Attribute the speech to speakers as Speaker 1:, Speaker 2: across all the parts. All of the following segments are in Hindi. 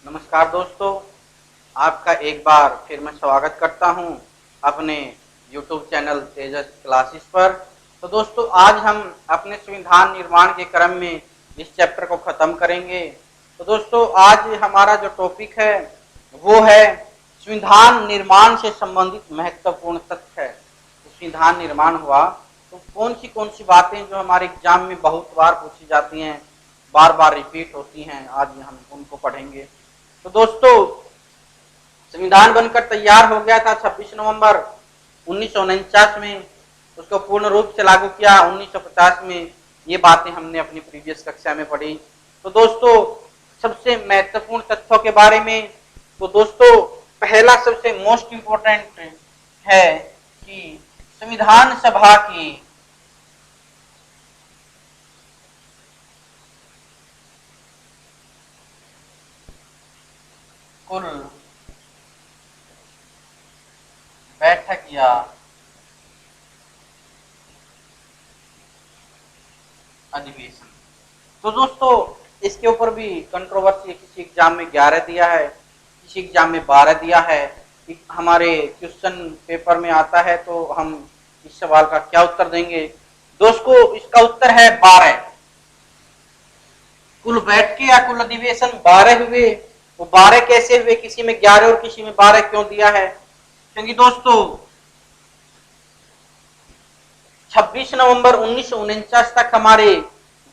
Speaker 1: नमस्कार दोस्तों, आपका एक बार फिर मैं स्वागत करता हूं अपने YouTube चैनल तेजस क्लासेस पर। तो दोस्तों, आज हम अपने संविधान निर्माण के क्रम में इस चैप्टर को ख़त्म करेंगे। तो दोस्तों, आज हमारा जो टॉपिक है वो है संविधान निर्माण से संबंधित महत्वपूर्ण तथ्य है। तो संविधान निर्माण हुआ तो कौन सी बातें जो हमारे एग्जाम में बहुत बार पूछी जाती हैं, बार बार रिपीट होती हैं, आज हम उनको पढ़ेंगे। तो दोस्तों, संविधान बनकर तैयार हो गया था 26 नवंबर 1949 में। उसको पूर्ण रूप से लागू किया 1950 में। ये बातें हमने अपनी प्रीवियस कक्षा में पढ़ी। तो दोस्तों, सबसे महत्वपूर्ण तथ्यों के बारे में, तो दोस्तों पहला सबसे मोस्ट इम्पोर्टेंट है कि संविधान सभा की कुल बैठक या अधिवेशन। तो दोस्तों, इसके ऊपर भी कंट्रोवर्सी, किसी एग्जाम में 11 दिया है, किसी एग्जाम में 12 दिया है। हमारे क्वेश्चन पेपर में आता है तो हम इस सवाल का क्या उत्तर देंगे। दोस्तों, इसका उत्तर है 12। कुल बैठकें या कुल अधिवेशन 12 हुए। वो 12 कैसे हुए, किसी में 11 और किसी में 12 क्यों दिया है? क्योंकि दोस्तों 26 नवंबर 1949 तक हमारे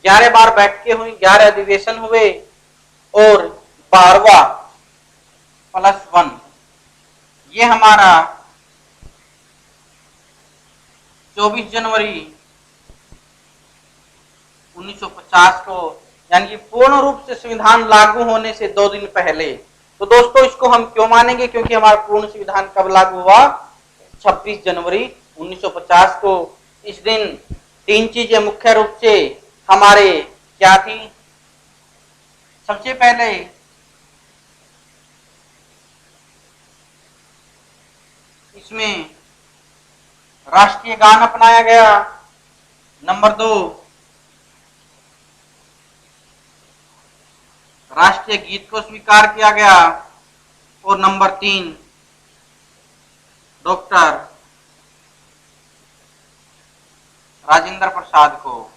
Speaker 1: 11 बार बैठकें हुई, 11 अधिवेशन हुए और 12वां +1 ये हमारा 24 जनवरी 1950 को, यानी कि पूर्ण रूप से संविधान लागू होने से 2 दिन पहले। तो दोस्तों, इसको हम क्यों मानेंगे? क्योंकि हमारा पूर्ण संविधान कब लागू हुआ? 26 जनवरी 1950 को। इस दिन 3 चीजें मुख्य रूप से हमारे क्या थी? सबसे पहले इसमें राष्ट्रीय गान अपनाया गया। नंबर 2, राष्ट्रीय गीत को स्वीकार किया गया। और नंबर 3, डॉक्टर राजेंद्र प्रसाद को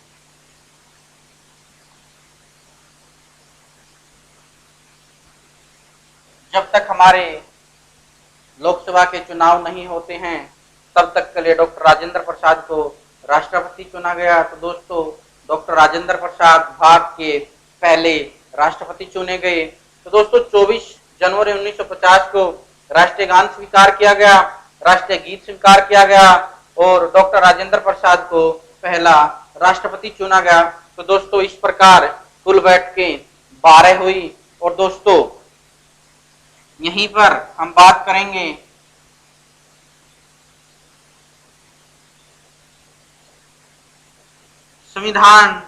Speaker 1: जब तक हमारे लोकसभा के चुनाव नहीं होते हैं तब तक के लिए डॉक्टर राजेंद्र प्रसाद को राष्ट्रपति चुना गया। तो दोस्तों, डॉक्टर राजेंद्र प्रसाद भारत के पहले राष्ट्रपति चुने गए। तो दोस्तों, 24 जनवरी 1950 को राष्ट्रीय गान स्वीकार किया गया, राष्ट्रीय गीत स्वीकार किया गया और डॉक्टर राजेंद्र प्रसाद को पहला राष्ट्रपति चुना गया। तो दोस्तों, इस प्रकार कुल बैठकें 12 हुई। और दोस्तों, यहीं पर हम बात करेंगे संविधान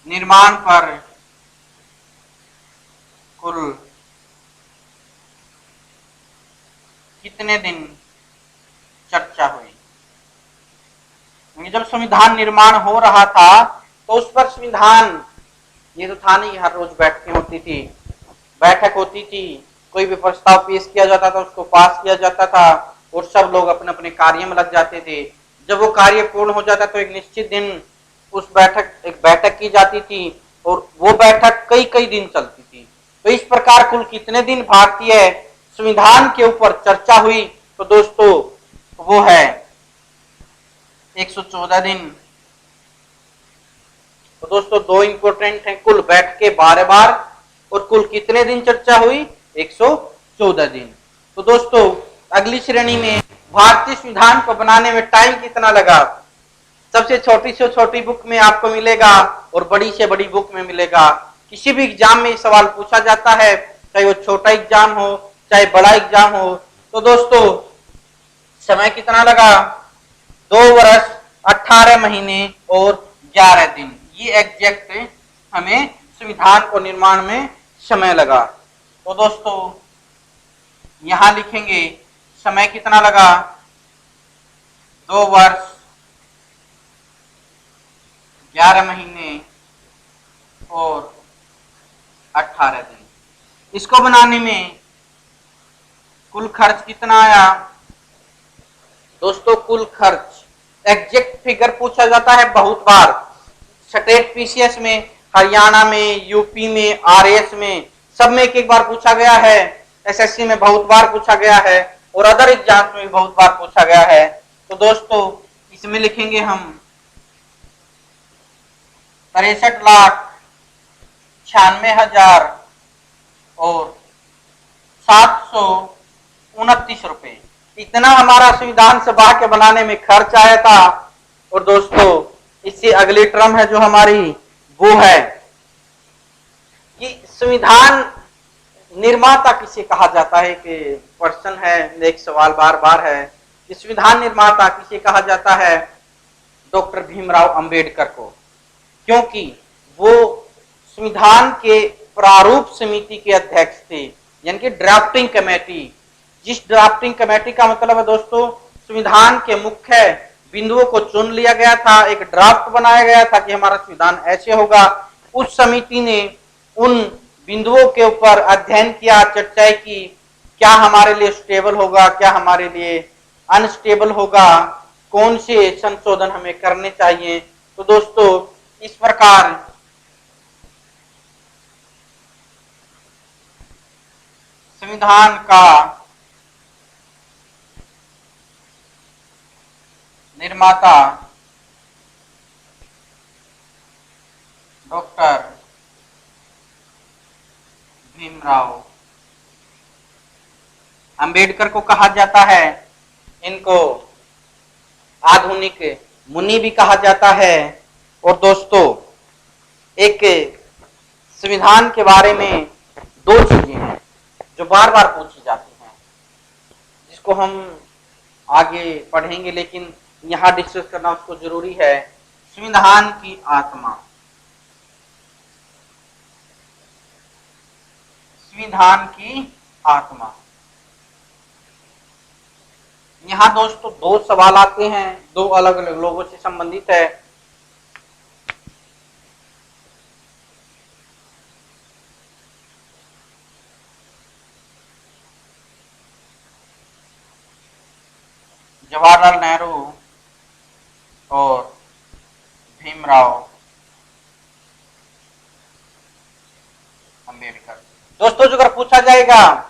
Speaker 1: निर्माण पर कुल कितने दिन चर्चा हुई। जब संविधान निर्माण हो रहा था तो उस पर संविधान, ये तो था नहीं हर रोज बैठकें होती थी, बैठक होती थी, कोई भी प्रस्ताव पेश किया जाता था, उसको पास किया जाता था और सब लोग अपने अपने कार्य में लग जाते थे। जब वो कार्य पूर्ण हो जाता तो एक निश्चित दिन उस एक बैठक की जाती थी और वो बैठक कई कई दिन चलती थी। तो इस प्रकार कुल कितने दिन भारतीय संविधान के ऊपर चर्चा हुई? तो दोस्तों, वो है 114 दिन। तो दोस्तों, 2 इंपोर्टेंट है, कुल बैठकें 12 बार और कुल कितने दिन चर्चा हुई? 114 दिन। तो दोस्तों, अगली श्रेणी में भारतीय संविधान को बनाने में टाइम कितना लगा, सबसे छोटी से छोटी बुक में आपको मिलेगा और बड़ी से बड़ी बुक में मिलेगा। किसी भी एग्जाम में सवाल पूछा जाता है, चाहे वो छोटा एग्जाम हो चाहे बड़ा एग्जाम हो। तो दोस्तों, समय कितना लगा? 2 वर्ष 18 महीने और 11 दिन। ये एग्जैक्ट हमें संविधान को निर्माण में समय लगा। तो दोस्तों, यहां लिखेंगे समय कितना लगा? 2 वर्ष 11 महीने और 18 दिन। इसको बनाने में कुल खर्च कितना आया दोस्तों? कुल खर्च एग्जैक्ट फिगर पूछा जाता है बहुत बार, स्टेट पीसीएस में, हरियाणा में, यूपी में, आरएस में, सब में एक एक बार पूछा गया है, एसएससी में बहुत बार पूछा गया है और अदर एग्जाम में भी बहुत बार पूछा गया है। तो दोस्तों इसमें लिखेंगे हम 63,96,000 और 729 रुपए, इतना हमारा संविधान सभा के बनाने में खर्च आया था। और दोस्तों इससे अगली टर्म है जो हमारी, वो है कि संविधान निर्माता किसे कहा जाता है। कि प्रश्न है, एक सवाल बार बार है कि संविधान निर्माता किसे कहा जाता है? डॉक्टर भीमराव अंबेडकर को, क्योंकि वो संविधान के प्रारूप समिति के अध्यक्ष थे, यानी कि ड्राफ्टिंग कमेटी। जिस ड्राफ्टिंग कमेटी का मतलब है दोस्तों, संविधान के मुख्य बिंदुओं को चुन लिया गया था, एक ड्राफ्ट बनाया गया था कि हमारा संविधान ऐसे होगा। उस समिति ने उन बिंदुओं के ऊपर अध्ययन किया, चर्चा की, क्या हमारे लिए स्टेबल होगा, क्या हमारे लिए अनस्टेबल होगा, कौन से संशोधन हमें करने चाहिए। तो दोस्तों इस प्रकार संविधान का निर्माता डॉक्टर भीमराव अंबेडकर को कहा जाता है। इनको आधुनिक मुनि भी कहा जाता है। और दोस्तों एक संविधान के बारे में दो चीजें हैं जो बार बार पूछी जाती हैं, जिसको हम आगे पढ़ेंगे, लेकिन यहां डिस्कस करना उसको जरूरी है। संविधान की आत्मा, संविधान की आत्मा। यहां दोस्तों दो सवाल आते हैं, दो अलग अलग लोगों से संबंधित है। जवाहरलाल नेहरू और भीमराव अंबेडकर। दोस्तों जो अगर पूछा जाएगा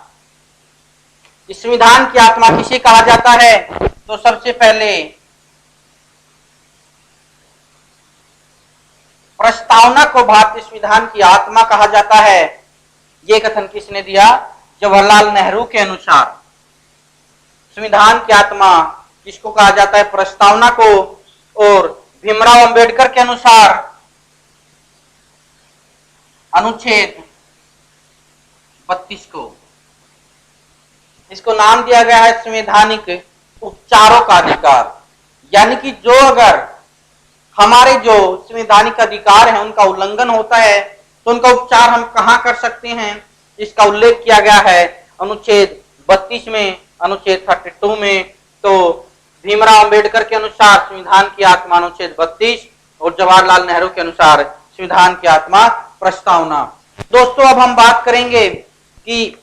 Speaker 1: कि संविधान की आत्मा किसे कहा जाता है, तो सबसे पहले प्रस्तावना को भारतीय संविधान की आत्मा कहा जाता है। यह कथन किसने दिया? जवाहरलाल नेहरू के अनुसार संविधान की आत्मा किसको कहा जाता है? प्रस्तावना को। और भीमराव अंबेडकर के अनुसार अनुच्छेद 32 को। इसको नाम दिया गया है संवैधानिक उपचारों का अधिकार, यानी कि जो अगर हमारे जो संवैधानिक अधिकार हैं उनका उल्लंघन होता है तो उनका उपचार हम कहां कर सकते हैं, इसका उल्लेख किया गया है अनुच्छेद 32 में, अनुच्छेद 32 में। तो भीमराव अंबेडकर के अनुसार संविधान की आत्मा अनुच्छेद 32 और जवाहरलाल नेहरू के अनुसार संविधान की आत्मा प्रस्तावना। दोस्तों अब हम बात करेंगे कि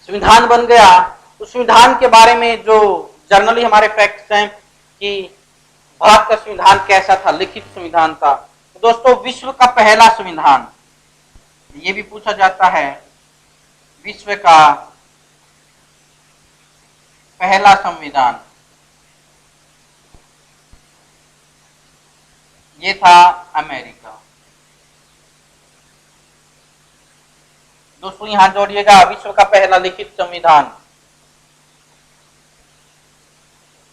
Speaker 1: संविधान बन गया, उस संविधान के बारे में जो जनरली हमारे फैक्ट्स हैं कि भारत का संविधान कैसा था, लिखित संविधान था। तो दोस्तों विश्व का पहला संविधान, ये भी पूछा जाता है, विश्व का पहला संविधान ये था अमेरिका। दोस्तों यहां जोड़िएगा, विश्व का पहला लिखित संविधान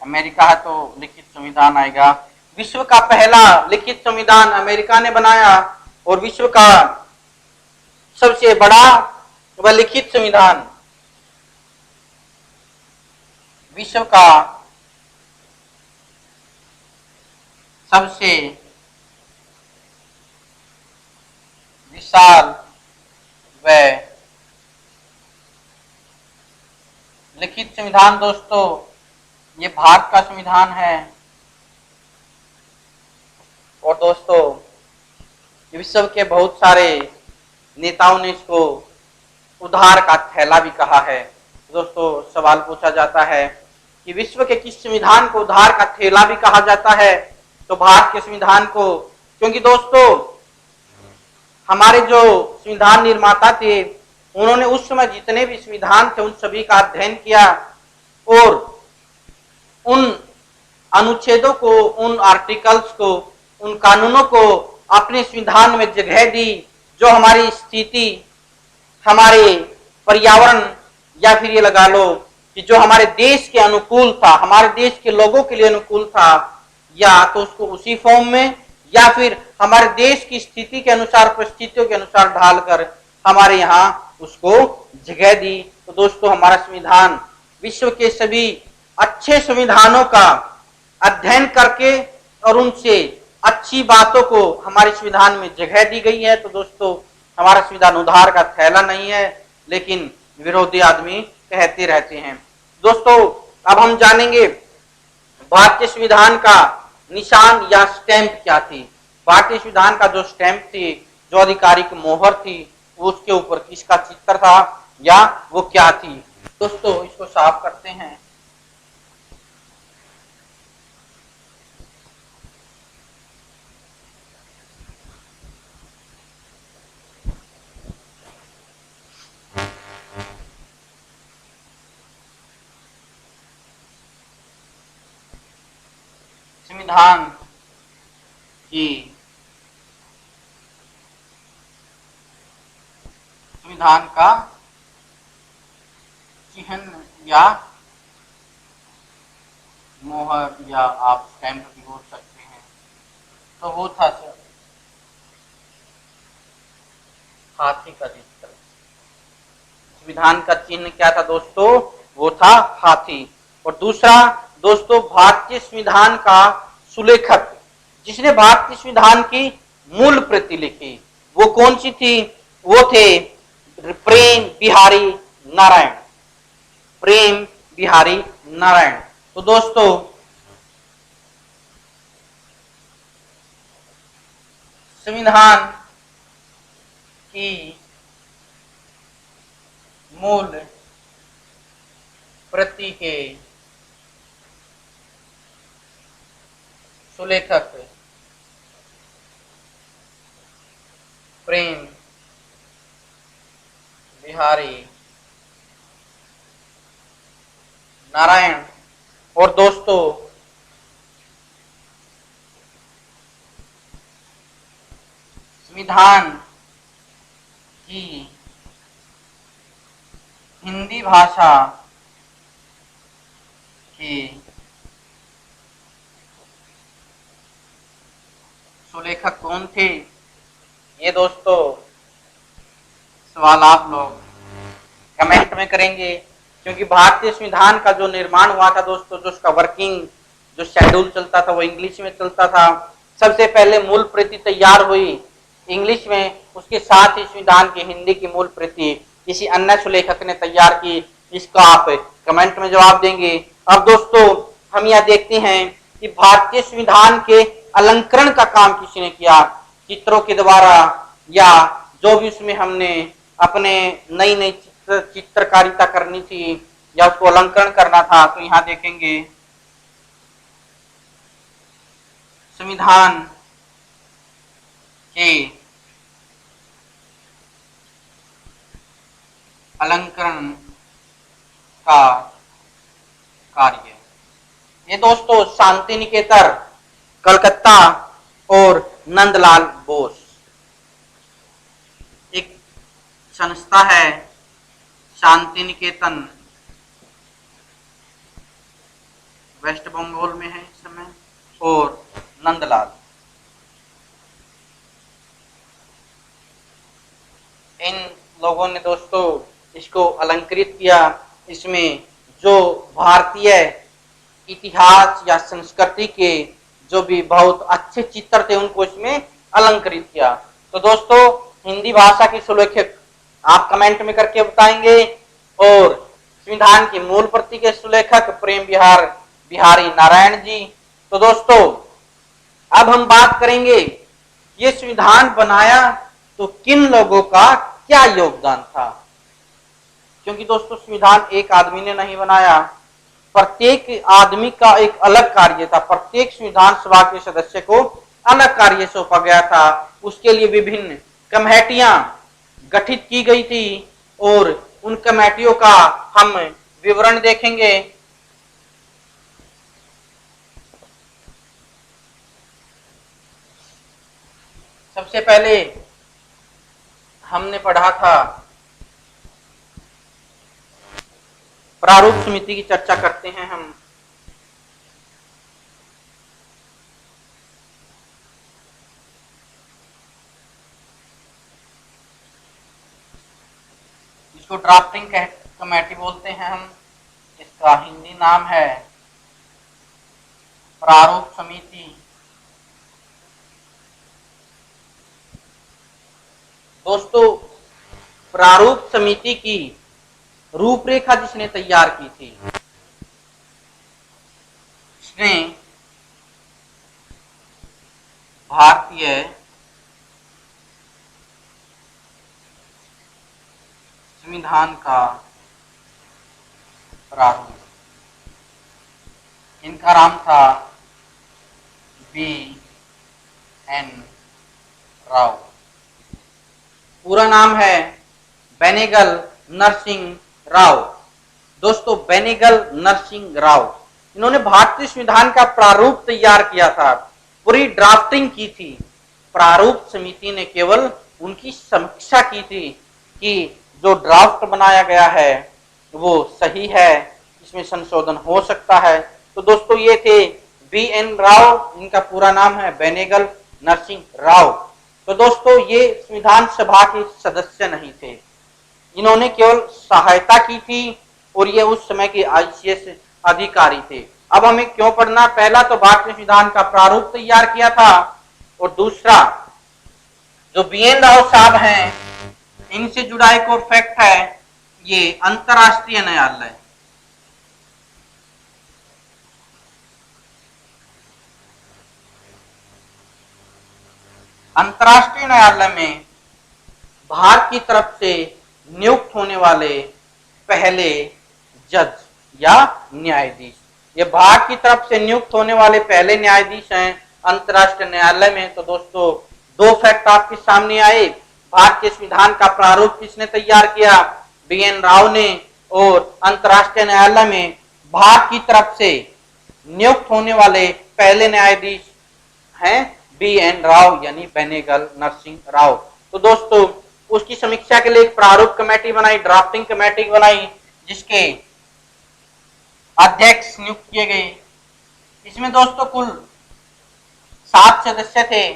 Speaker 1: अमेरिका है तो लिखित संविधान आएगा। विश्व का पहला लिखित संविधान अमेरिका ने बनाया और विश्व का सबसे बड़ा व लिखित संविधान, विश्व का सबसे विशाल व लिखित संविधान दोस्तों ये भारत का संविधान है। और दोस्तों विश्व के बहुत सारे नेताओं ने इसको उधार का थैला भी कहा है। दोस्तों सवाल पूछा जाता है कि विश्व के किस संविधान को उधार का थैला भी कहा जाता है? तो भारत के संविधान को, क्योंकि दोस्तों हमारे जो संविधान निर्माता थे उन्होंने उस समय जितने भी संविधान थे उन सभी का अध्ययन किया और उन अनुच्छेदों को, उन आर्टिकल्स को, उन कानूनों को अपने संविधान में जगह दी जो हमारी स्थिति, हमारे पर्यावरण या फिर ये लगा लो कि जो हमारे देश के अनुकूल था, हमारे देश के लोगों के लिए अनुकूल था, या तो उसको उसी फॉर्म में या फिर हमारे देश की स्थिति के अनुसार, परिस्थितियों के अनुसार ढालकर हमारे यहाँ उसको जगह दी। तो दोस्तों हमारा संविधान विश्व के सभी अच्छे संविधानों का अध्ययन करके और उनसे अच्छी बातों को हमारे संविधान में जगह दी गई है। तो दोस्तों हमारा संविधान उधार का थैला नहीं है, लेकिन विरोधी आदमी कहते रहते हैं। दोस्तों अब हम जानेंगे भारतीय संविधान का निशान या स्टैंप क्या थी। भारतीय संविधान का जो स्टैंप थी, जो आधिकारिक मोहर थी, उसके ऊपर किसका चित्र था या वो क्या थी? दोस्तों इसको साफ करते हैं। संविधान की संविधान का चिन्ह या मोहर या आप स्टैंप भी बोल सकते हैं, तो वो था हाथी का चित्र। संविधान का चिन्ह क्या था दोस्तों? वो था हाथी। और दूसरा दोस्तों, भारतीय संविधान का सुलेखक, जिसने भारतीय संविधान की मूल प्रति लिखी, वो कौन सी थी? वो थे प्रेम बिहारी नारायण। प्रेम बिहारी नारायण। तो दोस्तों संविधान की मूल प्रति के सुलेखक प्रेम बिहारी नारायण। और दोस्तों संविधान की हिंदी भाषा के सुलेखक कौन थे? ये दोस्तों सवाल आप लोग कमेंट में करेंगे, क्योंकि भारतीय संविधान का जो निर्माण हुआ था दोस्तों, जो उसका वर्किंग जो शेड्यूल चलता था वो इंग्लिश में चलता था। सबसे पहले मूल प्रति तैयार हुई इंग्लिश में, उसके साथ ही संविधान की हिंदी की मूल प्रति किसी अन्य सुलेखक ने तैयार की। इसका आप कमेंट में जवाब देंगे। अब दोस्तों हम यह देखते हैं कि भारतीय संविधान के अलंकरण का काम किसने किया? चित्रों के द्वारा, या जो भी उसमें हमने अपने नई नई चित्रकारिता करनी थी या उसको अलंकरण करना था। तो यहाँ देखेंगे संविधान के अलंकरण का कार्य, ये दोस्तों शांति निकेतन कलकत्ता और नंदलाल बोस एक संस्था है, शांति निकेतन वेस्ट बंगाल में है इस समय, और नंदलाल, इन लोगों ने दोस्तों इसको अलंकृत किया। इसमें जो भारतीय इतिहास या संस्कृति के जो भी बहुत अच्छे चित्र थे उनको इसमें अलंकृत किया। तो दोस्तों हिंदी भाषा के सुलेखक आप कमेंट में करके बताएंगे, और संविधान की मूल प्रति के सुलेखक प्रेम बिहारी नारायण जी। तो दोस्तों अब हम बात करेंगे ये संविधान बनाया तो किन लोगों का क्या योगदान था? क्योंकि दोस्तों संविधान एक आदमी ने नहीं बनाया, प्रत्येक आदमी का एक अलग कार्य था, प्रत्येक संविधान सभा के सदस्य को अलग कार्य सौंपा गया था। उसके लिए विभिन्न कमेटियां गठित की गई थी और उन कमेटियों का हम विवरण देखेंगे। सबसे पहले हमने पढ़ा था प्रारूप समिति की चर्चा करते हैं हम। इसको ड्राफ्टिंग कमेटी बोलते हैं हम, इसका हिंदी नाम है प्रारूप समिति। दोस्तों प्रारूप समिति की रूपरेखा जिसने तैयार की थी, इसने भारतीय संविधान का प्रारूप, इनका नाम था B.N. राव। पूरा नाम है बेनेगल नरसिंह राव। दोस्तों बेनेगल नरसिंह राव, इन्होंने भारतीय संविधान का प्रारूप तैयार किया था, पूरी ड्राफ्टिंग की थी। प्रारूप समिति ने केवल उनकी समीक्षा की थी कि जो ड्राफ्ट बनाया गया है वो सही है, इसमें संशोधन हो सकता है। तो दोस्तों ये थे B.N. राव, इनका पूरा नाम है बेनेगल नरसिंह राव। तो दोस्तों ये संविधान सभा के सदस्य नहीं थे, इन्होंने केवल सहायता की थी और ये उस समय के ICS अधिकारी थे। अब हमें क्यों पढ़ना? पहला तो भारतीय संविधान का प्रारूप तैयार किया था और दूसरा जो B.N. राव साहब हैं, इनसे जुड़ा एक और फैक्ट है, ये अंतरराष्ट्रीय न्यायालय, अंतरराष्ट्रीय न्यायालय में भारत की तरफ से नियुक्त होने वाले पहले जज या न्यायाधीश, ये भारत की तरफ से नियुक्त होने वाले पहले न्यायाधीश हैं अंतरराष्ट्रीय न्यायालय में। तो दोस्तों दो फैक्ट आपके सामने आए, भारतीय संविधान का प्रारूप किसने तैयार किया? B.N. राव ने, और अंतरराष्ट्रीय न्यायालय में भारत की तरफ से नियुक्त होने वाले पहले न्यायाधीश हैं B.N. राव यानी बेनेगल नरसिंह राव। तो दोस्तों उसकी समीक्षा के लिए एक प्रारूप कमेटी बनाई, ड्राफ्टिंग कमेटी बनाई, जिसके अध्यक्ष नियुक्त किए गए। इसमें दोस्तों कुल 7 सदस्य थे।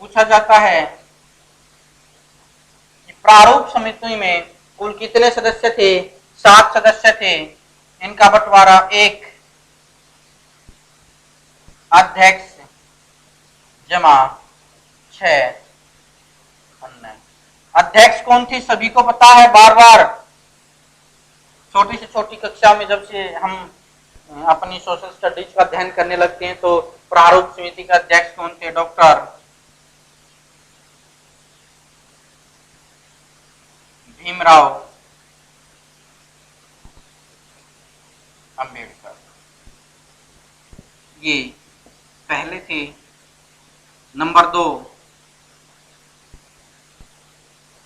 Speaker 1: पूछा जाता है कि प्रारूप समिति में कुल कितने सदस्य थे? 7 सदस्य थे। इनका बंटवारा, एक अध्यक्ष जमा 6 अन्य। अध्यक्ष कौन थी सभी को पता है, बार बार छोटी से छोटी कक्षा में जब से हम अपनी सोशल स्टडीज का अध्ययन करने लगते हैं तो प्रारूप समिति का अध्यक्ष कौन थे? डॉक्टर भीमराव अंबेडकर, ये पहले थे। नंबर 2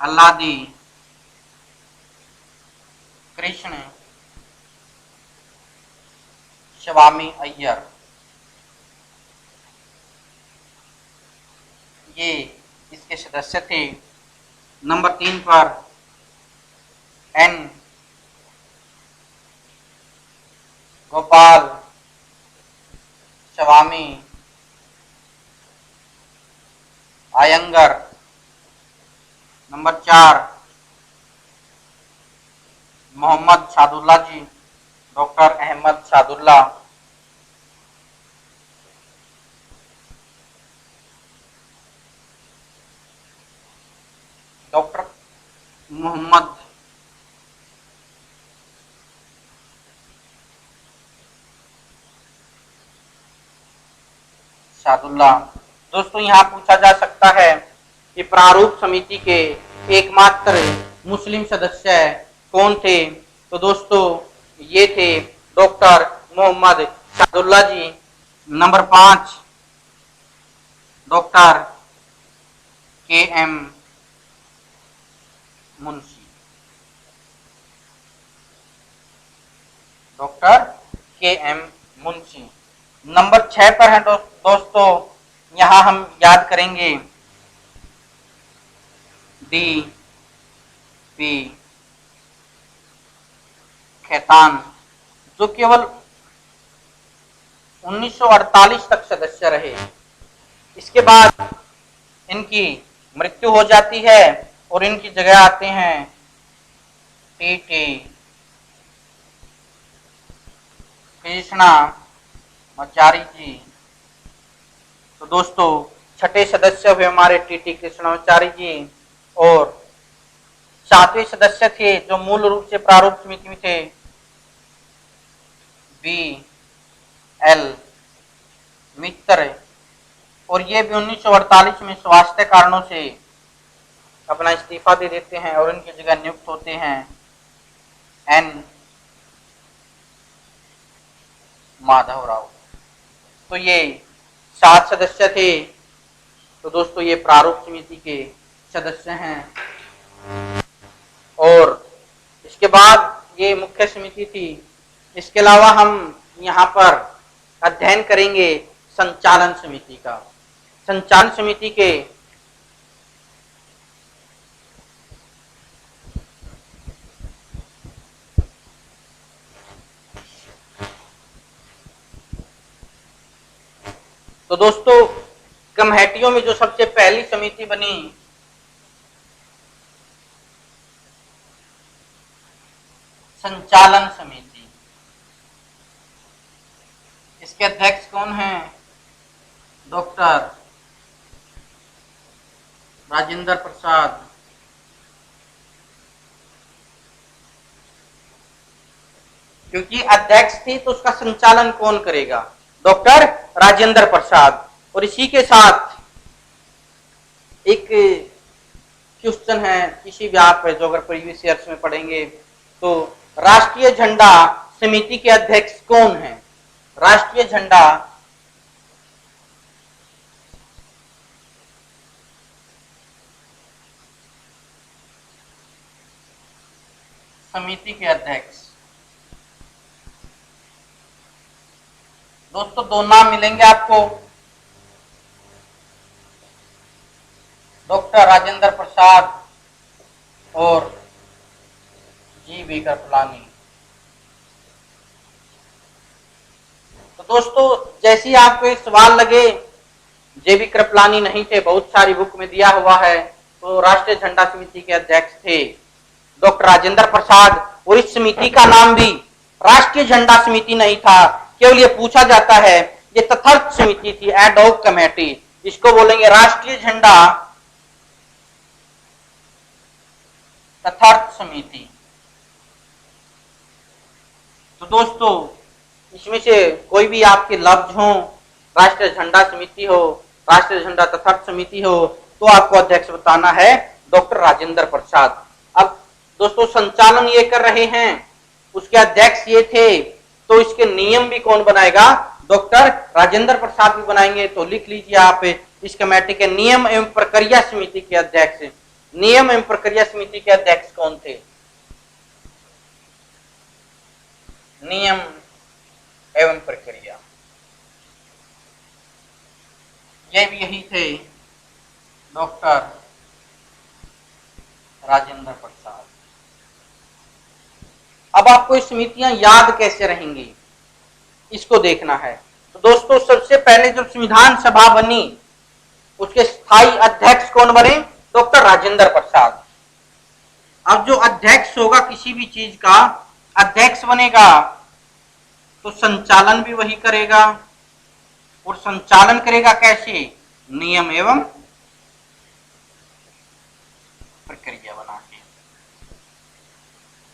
Speaker 1: अल्लादी कृष्ण स्वामी अय्यर, ये इसके सदस्य थे। नंबर 3 पर N गोपाल स्वामी आयंगर। नंबर 4 मोहम्मद सादुल्ला जी, डॉक्टर अहमद सादुल्ला। डॉक्टर मोहम्मद सादुल्ला। दोस्तों यहाँ पूछा जा सकता है कि प्रारूप समिति के एकमात्र मुस्लिम सदस्य कौन थे? तो दोस्तों ये थे doctor Mohammad Shahidullah ji. Number 5 doctor के.एम. मुंशी। डॉक्टर के.एम. मुंशी। नंबर 6 पर है दोस्तों, यहां हम याद करेंगे डी.पी. खेतान, जो केवल 1948 तक सदस्य रहे। इसके बाद इनकी मृत्यु हो जाती है और इनकी जगह आते हैं टी.टी. कृष्णाचारी जी। तो दोस्तों छठे सदस्य हुए हमारे टी.टी. कृष्णाचारी जी, और 7वें सदस्य थे जो मूल रूप से प्रारूप समिति में थे, बी.एल. मित्र, और ये भी 1948 में स्वास्थ्य कारणों से अपना इस्तीफा दे देते हैं और इनकी जगह नियुक्त होते हैं एन. माधव राव। तो ये 7 सदस्य थे। तो दोस्तों ये प्रारूप समिति के सदस्य हैं, और इसके बाद ये मुख्य समिति थी। इसके अलावा हम यहाँ पर अध्ययन करेंगे संचालन समिति का। संचालन समिति के तो दोस्तों कमेटियों में जो सबसे पहली समिति बनी, संचालन समिति, इसके अध्यक्ष कौन हैं? डॉक्टर राजेंद्र प्रसाद। क्योंकि अध्यक्ष थी तो उसका संचालन कौन करेगा? डॉक्टर राजेंद्र प्रसाद। और इसी के साथ एक क्वेश्चन है, किसी भी आप जो अगर प्रीवियस ईयर्स में पढ़ेंगे तो राष्ट्रीय झंडा समिति के अध्यक्ष कौन है? राष्ट्रीय झंडा समिति के अध्यक्ष। दोस्तों 2 नाम मिलेंगे आपको, डॉक्टर राजेंद्र प्रसाद और जी.बी. कृपलानी। तो दोस्तों जैसे ही आपको एक सवाल लगे जे.बी. कृपलानी नहीं थे, बहुत सारी बुक में दिया हुआ है, तो राष्ट्रीय झंडा समिति के अध्यक्ष थे डॉक्टर राजेंद्र प्रसाद। और इस समिति का नाम भी राष्ट्रीय झंडा समिति नहीं था, केवल ये पूछा जाता है, ये तथार्थ समिति थी, एडहॉक कमेटी। इसको बोलेंगे राष्ट्रीय झंडा तथार्थ समिति। तो दोस्तों इसमें से कोई भी आपके लफ्ज हो, राष्ट्रीय झंडा समिति हो, राष्ट्रीय झंडा तथार्थ समिति हो, तो आपको अध्यक्ष बताना है डॉक्टर राजेंद्र प्रसाद। अब दोस्तों संचालन ये कर रहे हैं, उसके अध्यक्ष ये थे, तो इसके नियम भी कौन बनाएगा? डॉक्टर राजेंद्र प्रसाद भी बनाएंगे। तो लिख लीजिए आप इस कमेटी के नियम एवं प्रक्रिया समिति के अध्यक्ष। नियम एवं प्रक्रिया समिति के अध्यक्ष कौन थे? नियम एवं प्रक्रिया, ये भी यही थे डॉक्टर राजेंद्र प्रसाद। अब आपको ये समितियां याद कैसे रहेंगी, इसको देखना है। तो दोस्तों सबसे पहले जब संविधान सभा बनी, उसके स्थायी अध्यक्ष कौन बने? डॉक्टर राजेंद्र प्रसाद। अब जो अध्यक्ष होगा किसी भी चीज का, अध्यक्ष बनेगा तो संचालन भी वही करेगा, और संचालन करेगा कैसे? नियम एवं प्रक्रिया बना के।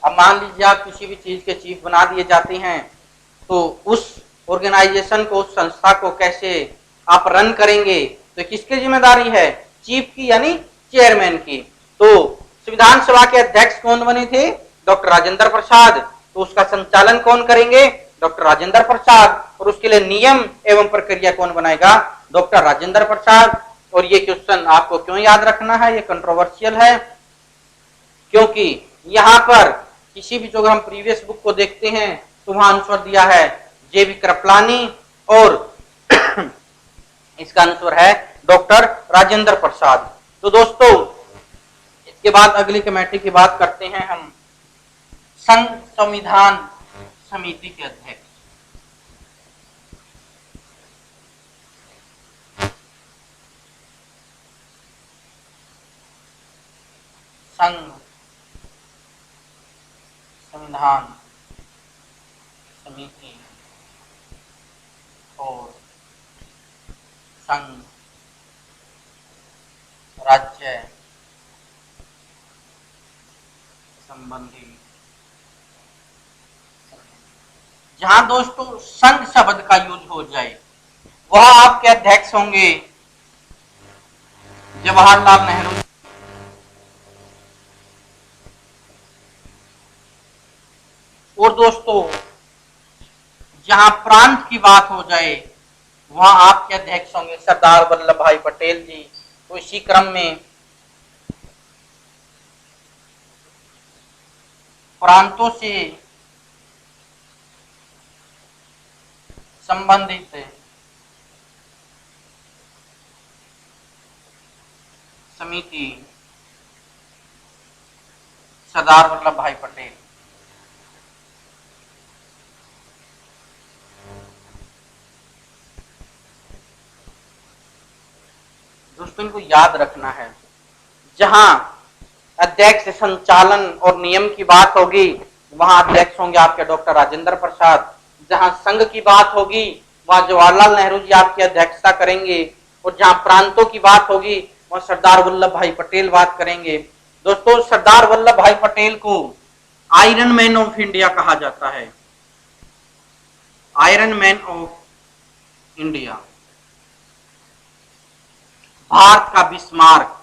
Speaker 1: अब मान लीजिए आप किसी भी चीज के चीफ बना दिए जाते हैं, तो उस ऑर्गेनाइजेशन को, उस संस्था को कैसे आप रन करेंगे? तो किसकी जिम्मेदारी है? चीफ की, यानी चेयरमैन की। तो संविधान सभा के अध्यक्ष कौन बने थे? डॉक्टर राजेंद्र प्रसाद। तो उसका संचालन कौन करेंगे? डॉक्टर राजेंद्र प्रसाद। और उसके लिए नियम एवं प्रक्रिया कौन बनाएगा? डॉक्टर राजेंद्र प्रसाद। और ये क्वेश्चन आपको क्यों याद रखना है? ये कंट्रोवर्शियल है, क्योंकि यहां पर किसी भी जो हम प्रीवियस बुक को देखते हैं तो वहां आंसर दिया है जेबी कृपलानी, और इसका आंसर है डॉक्टर राजेंद्र प्रसाद। तो दोस्तों इसके बाद अगली कमेटी की बात करते हैं हम, संघ संविधान समिति के अध्यक्ष। संघ संविधान समिति और संघ राज्य संबंधी। जहां दोस्तों संघ शब्द का यूज हो जाए वह आपके अध्यक्ष होंगे जवाहरलाल नेहरू। और दोस्तों जहां प्रांत की बात हो जाए वहां आपके अध्यक्ष होंगे सरदार वल्लभ भाई पटेल जी। तो इसी क्रम में प्रांतों से संबंधित समिति सरदार वल्लभ भाई पटेल। दोस्तों इनको याद रखना है, जहां अध्यक्ष संचालन और नियम की बात होगी वहां अध्यक्ष होंगे आपके डॉक्टर राजेंद्र प्रसाद। जहां संघ की बात होगी वहां जवाहरलाल नेहरू जी आपकी अध्यक्षता करेंगे। और जहां प्रांतों की बात होगी वहां सरदार वल्लभ भाई पटेल बात करेंगे। दोस्तों सरदार वल्लभ भाई पटेल को आयरन मैन ऑफ इंडिया कहा जाता है। Iron man of India, Bharat का बिस्मार्क।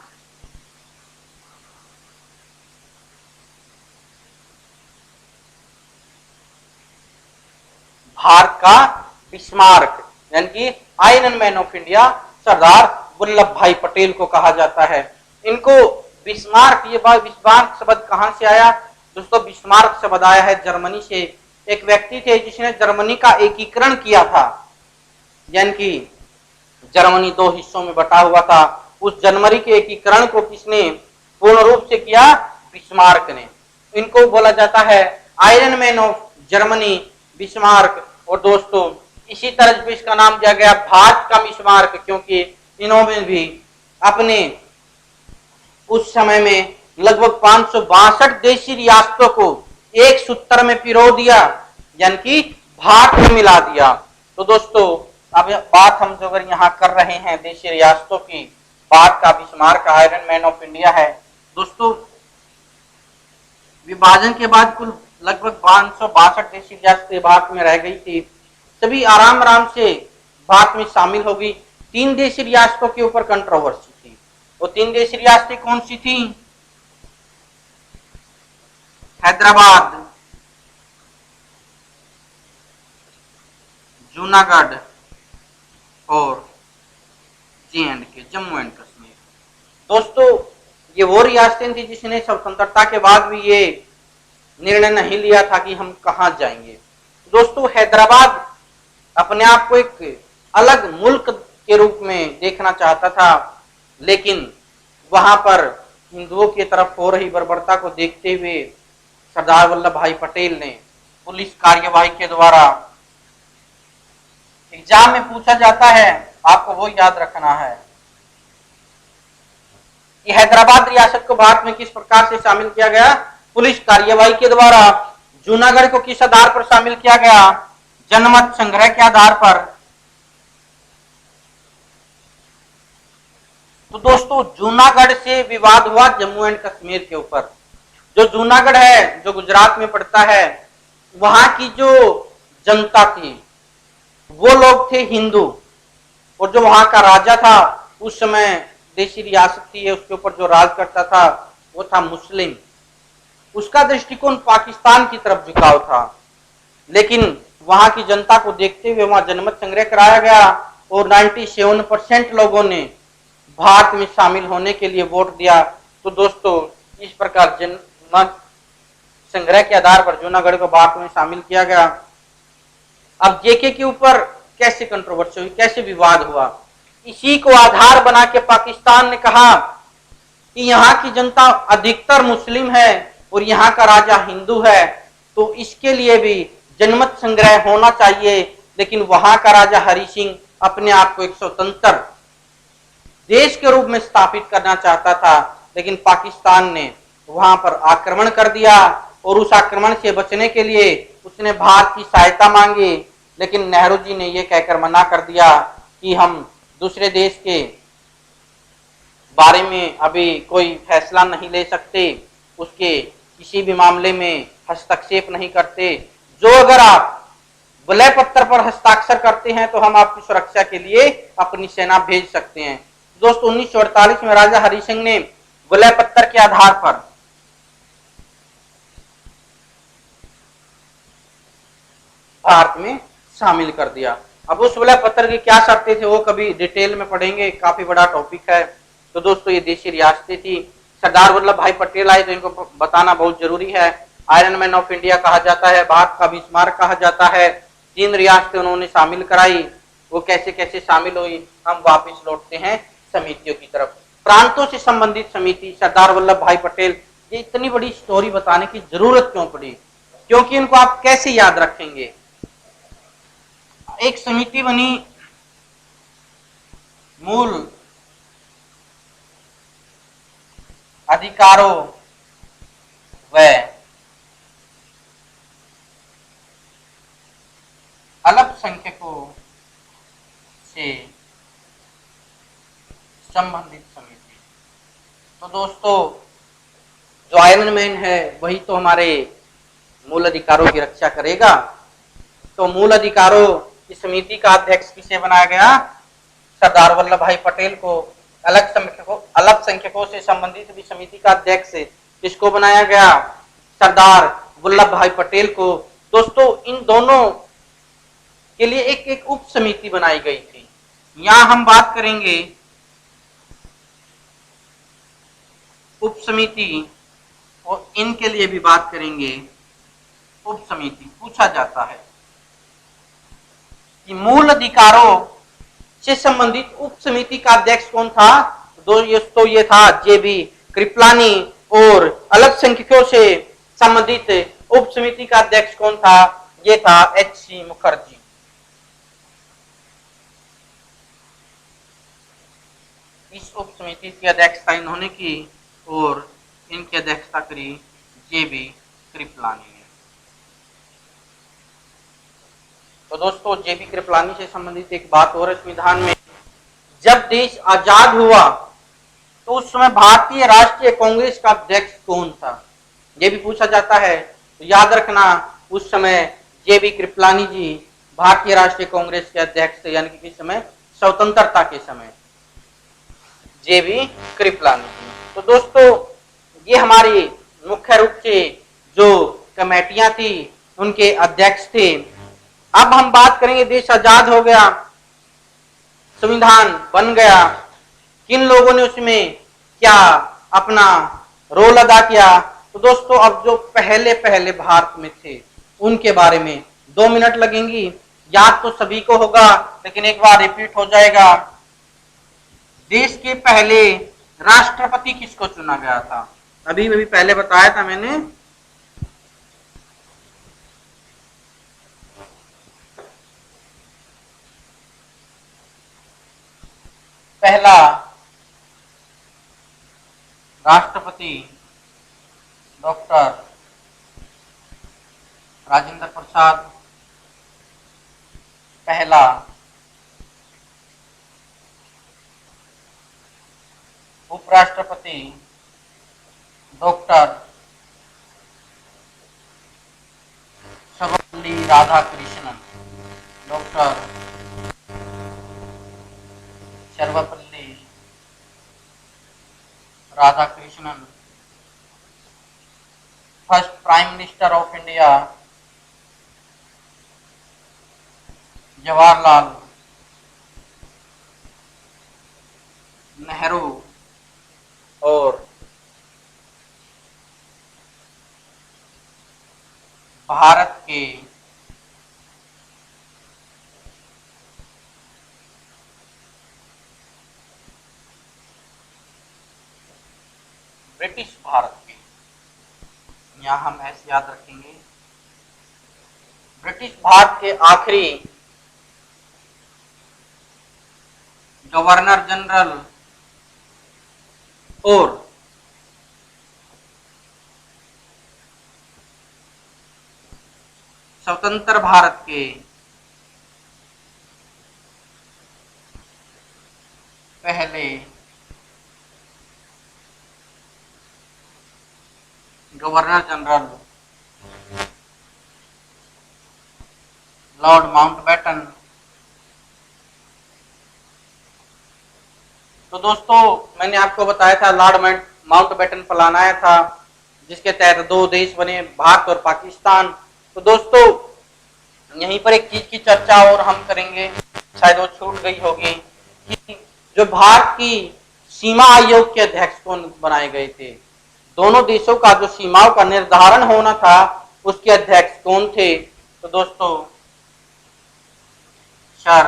Speaker 1: भारत का बिस्मार्क यानी कि iron man of India Sardar Vallabh भाई पटेल को कहा जाता है। इनको बिस्मार्क, ये बिस्मार्क शब्द कहां से आया? दोस्तों बिस्मार्क शब्द आया है जर्मनी से। एक व्यक्ति थे जिसने जर्मनी का एकीकरण किया था, यानी कि जर्मनी दो हिस्सों में बटा हुआ था। उस जर्मनी के एकीकरण को किसने पूर्ण रूप से किया? बिस्मार्क ने। इनको बोला जाता है iron man of Germany, Bismarck. और दोस्तों इसी तरह से इसका नाम दिया गया भारत का बिस्मार्क, क्योंकि इन्होंने भी अपने उस समय में लगभग 562 देशी रियासतों को एक सूत्र में पिरो दिया, यानी कि भारत में मिला दिया। तो दोस्तों अब बात हम जो अगर यहाँ कर रहे हैं देशी रियासतों की, भारत का Bismarck iron man of India है। दोस्तों विभाजन के बाद कुल लगभग 562 देशी रियासतें भारत में रह गई थी, सभी आराम आराम से भारत में शामिल हो गई। 3 देशी रियासतों के ऊपर कंट्रोवर्सी थी। वो 3 देशी रियासतें कौन सी थी? हैदराबाद, जूनागढ़ और J&K, जम्मू एंड कश्मीर। दोस्तों ये वो रियासतें थी जिसने स्वतंत्रता के बाद भी ये निर्णय नहीं लिया था कि हम कहां जाएंगे। दोस्तों हैदराबाद अपने आप को एक अलग मुल्क के रूप में देखना चाहता था, लेकिन वहां पर हिंदुओं की तरफ हो रही बर्बरता को देखते हुए सरदार वल्लभ भाई पटेल ने पुलिस कार्यवाही के द्वारा, एग्जाम में पूछा जाता है, आपको वो याद रखना है कि हैदराबाद रियासत को भारत में किस प्रकार से शामिल किया गया? पुलिस कार्यवाही के द्वारा। जूनागढ़ को किस आधार पर शामिल किया गया? जनमत संग्रह के आधार पर। तो दोस्तों जूनागढ़ से विवाद हुआ जम्मू एंड कश्मीर के ऊपर। जो जूनागढ़ है जो गुजरात में पड़ता है, वहां की जो जनता थी वो लोग थे हिंदू, और जो वहां का राजा था उस समय देशी रियासत थी, उसके ऊपर जो राज करता था वो था मुस्लिम। उसका दृष्टिकोण पाकिस्तान की तरफ झुकाव था, लेकिन वहां की जनता को देखते हुए वहां जनमत संग्रह कराया गया और 97% लोगों ने भारत में शामिल होने के लिए वोट दिया। तो दोस्तों, इस प्रकार जनमत संग्रह के आधार पर जूनागढ़ को भारत में शामिल किया गया। अब जेके के ऊपर कैसे कंट्रोवर्सी हुई, कैसे विवाद हुआ, इसी को आधार बना के पाकिस्तान ने कहा कि यहाँ की जनता अधिकतर मुस्लिम है और यहाँ का राजा हिंदू है, तो इसके लिए भी जनमत संग्रह होना चाहिए। लेकिन वहां का राजा हरि सिंह अपने आप को एक स्वतंत्र देश के रूप में स्थापित करना चाहता था, लेकिन पाकिस्तान ने वहां पर आक्रमण कर दिया और उस आक्रमण से बचने के लिए उसने भारत की सहायता मांगी। लेकिन नेहरू जी ने यह कहकर मना कर दिया कि हम दूसरे देश के बारे में अभी कोई फैसला नहीं ले सकते, उसके किसी भी मामले में हस्तक्षेप नहीं करते। जो अगर आप विलय पत्र पर हस्ताक्षर करते हैं तो हम आपकी सुरक्षा के लिए अपनी सेना भेज सकते हैं। दोस्तों, 1948 में राजा हरि सिंह ने विलय पत्र के आधार पर भारत में शामिल कर दिया। अब उस विलय पत्र की क्या शर्तें थे वो कभी डिटेल में पढ़ेंगे, काफी बड़ा टॉपिक है। तो दोस्तों, ये देशी रियासतें थी। सरदार वल्लभ भाई पटेल आए तो इनको बताना बहुत जरूरी है। आयरन मैन ऑफ इंडिया कहा जाता है, भारत का बिस्मार्क कहा जाता है। 3 रियासतें उन्होंने शामिल कराई, वो कैसे कैसे शामिल हुई। हम वापस लौटते हैं समितियों की तरफ। प्रांतों से संबंधित समिति, सरदार वल्लभ भाई पटेल, ये इतनी बड़ी स्टोरी बताने की जरूरत क्यों पड़ी, क्योंकि इनको आप कैसे याद रखेंगे। एक समिति बनी मूल अधिकारों व अल्पसंख्यकों से संबंधित समिति। तो दोस्तों, जो आयरन मैन है वही तो हमारे मूल अधिकारों की रक्षा करेगा। तो मूल अधिकारों की समिति का अध्यक्ष किसे बनाया गया? सरदार वल्लभ भाई पटेल को। अल्पसंख्यकों से संबंधित भी समिति का अध्यक्ष किसको बनाया गया? सरदार वल्लभ भाई पटेल को। दोस्तों, इन दोनों के लिए एक एक उप समिति बनाई गई थी। यहां हम बात करेंगे उप समिति और इनके लिए भी बात करेंगे उप समिति। पूछा जाता है कि मूल अधिकारों से संबंधित उप समिति का अध्यक्ष कौन था? दोस्तों, ये था जेबी कृपलानी। और अल्पसंख्यकों से संबंधित उप समिति का अध्यक्ष कौन था? ये था एच.सी. मुखर्जी। इस उप समिति की अध्यक्षता इन्होंने की और इनकी अध्यक्षता करी जेबी कृपलानी ने। तो दोस्तों, जेबी कृपलानी से संबंधित एक बात और है संविधान में। जब देश आजाद हुआ तो उस समय भारतीय राष्ट्रीय कांग्रेस का अध्यक्ष कौन था? यह भी पूछा जाता है। तो याद रखना, उस समय जेबी कृपलानी जी भारतीय राष्ट्रीय कांग्रेस के अध्यक्ष थे, यानी कि किस समय? स्वतंत्रता के समय जेबी कृपलानी जी। तो दोस्तों, ये हमारी मुख्य रूप से जो कमेटियां थी उनके अध्यक्ष थे। अब हम बात करेंगे, देश आजाद हो गया, संविधान बन गया, किन लोगों ने उसमें क्या अपना रोल अदा किया। तो दोस्तों, अब जो पहले पहले भारत में थे उनके बारे में 2 मिनट लगेंगी। याद तो सभी को होगा, लेकिन एक बार रिपीट हो जाएगा। देश के पहले राष्ट्रपति किसको चुना गया था? अभी पहले बताया था मैंने। पहला राष्ट्रपति डॉक्टर राजेंद्र प्रसाद। पहला उपराष्ट्रपति doctor Sarvepalli Radhakrishnan. Doctor Sarvepalli Radhakrishnan, first prime minister of India Jawaharlal Nehru और भारत के ब्रिटिश भारत के, यहां हम ऐसे याद रखेंगे, ब्रिटिश भारत के आखिरी गवर्नर जनरल और स्वतंत्र भारत के पहले गवर्नर जनरल लॉर्ड माउंटबेटन। तो दोस्तों मैंने आपको बताया था लॉर्ड माउंटबेटन प्लान आया था जिसके तहत दो देश बने, भारत और पाकिस्तान। तो दोस्तों यहीं पर एक चीज की चर्चा और हम करेंगे, शायद वो छूट गई होगी, कि जो भारत की सीमा आयोग के अध्यक्ष कौन बनाए गए थे, दोनों देशों का जो सीमाओं का निर्धारण होना था उसके अध्यक्ष कौन थे। तो दोस्तों सर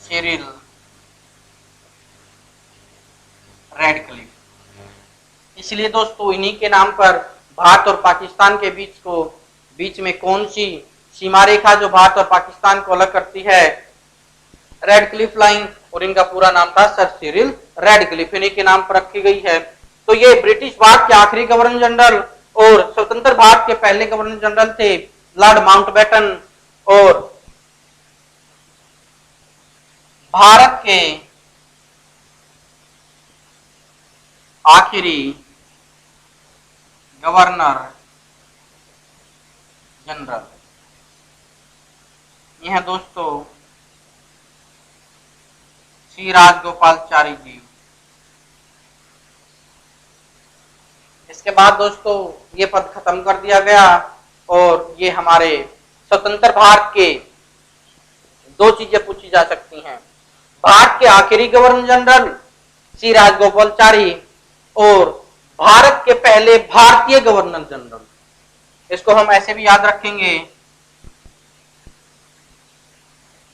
Speaker 1: सिरिल रेडक्लिफ। इसलिए दोस्तों इन्हीं के नाम पर भारत और पाकिस्तान के बीच में कौन सी सीमा रेखा जो भारत और पाकिस्तान को अलग करती है, रेडक्लिफ लाइन, और इनका पूरा नाम था सर सिरिल रेडक्लिफ, इन्हीं के नाम पर रखी गई है। तो ये ब्रिटिश भारत के आखिरी गवर्नर जनरल और स्वतंत्र भारत के पहले गवर्नर जनरल थे लॉर्ड माउंटबेटन, और भारत के आखिरी गवर्नर जनरल यह दोस्तों श्री राजगोपालाचारी जी। इसके बाद दोस्तों ये पद खत्म कर दिया गया और ये हमारे स्वतंत्र भारत के दो चीजें पूछी जा सकती हैं, भारत के आखिरी गवर्नर जनरल श्री राजगोपालाचारी और भारत के पहले भारतीय गवर्नर जनरल। इसको हम ऐसे भी याद रखेंगे,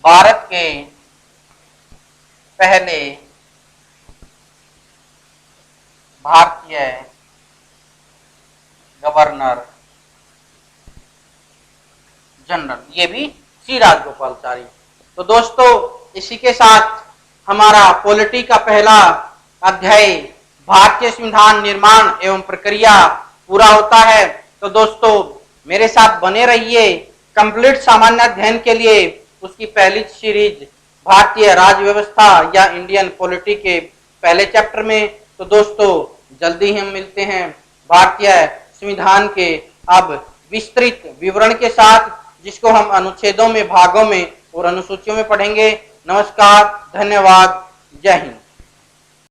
Speaker 1: भारत के पहले भारतीय गवर्नर जनरल, ये भी श्री राजगोपालाचारी। तो दोस्तों इसी के साथ हमारा पॉलिटी का पहला अध्याय भारतीय संविधान निर्माण एवं प्रक्रिया पूरा होता है। तो दोस्तों मेरे साथ बने रहिए कंप्लीट सामान्य अध्ययन के लिए उसकी पहली सीरीज भारतीय राज्य व्यवस्था या इंडियन पॉलिटी के पहले चैप्टर में। तो दोस्तों जल्दी ही हम मिलते हैं भारतीय संविधान के अब विस्तृत विवरण के साथ, जिसको हम अनुच्छेदों में, भागों में और अनुसूचियों में पढ़ेंगे। नमस्कार, धन्यवाद, जय हिंद।